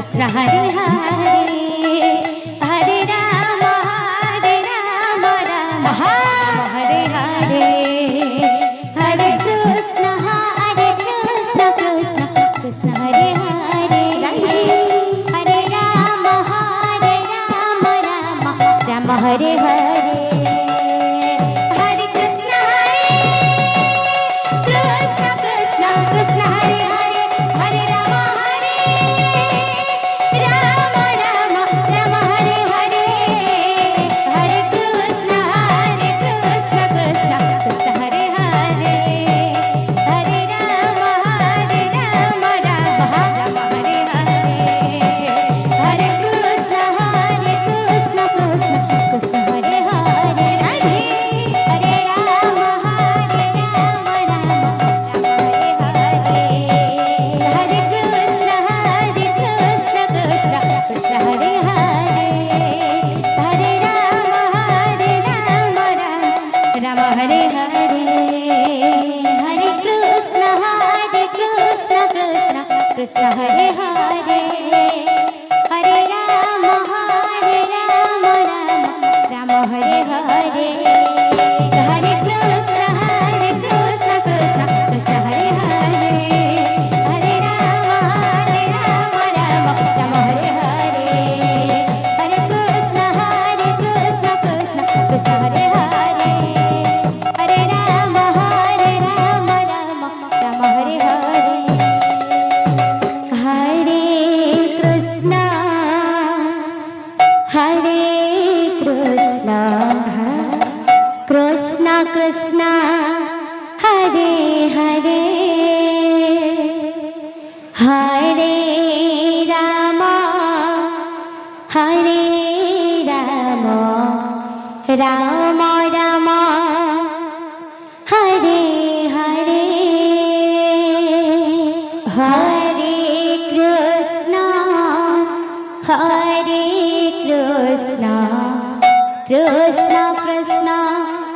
Krishna Hare Hare Hare Ram Ram Hare Hare Hare Krishna Krishna Krishna Hare Hare Hare Ram Ram Hare Hare Hare Krishna Krishna Krishna Hare Hare Hare Ram Ram Hare Hare Hare Krishna Krishna Krishna Hare Hare Hare Ram Ram Hare Hare Hare Krishna Krishna Krishna Hare Hare Hare Ram Hare Krishna Krishna Hare Hare Hare Ram Ram Hare Hare Hare Krishna Krishna Krishna Hare Hare Hare Ram Ram Hare Hare Hare Krishna Krishna Krishna Hare Hare Hare Ram Ram Hare Hare Hare Krishna Krishna Krishna Hare Hare Hare Ram Ram Hare Hare Hare Krishna Krishna Krishna Hare Hare Hare Ram Ram Ram Hare Hare Hare Krishna Krishna Krishna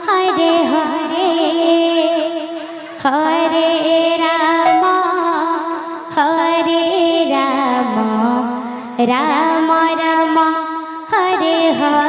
Hare Hare Hare Ram Ram Ram Hare Hare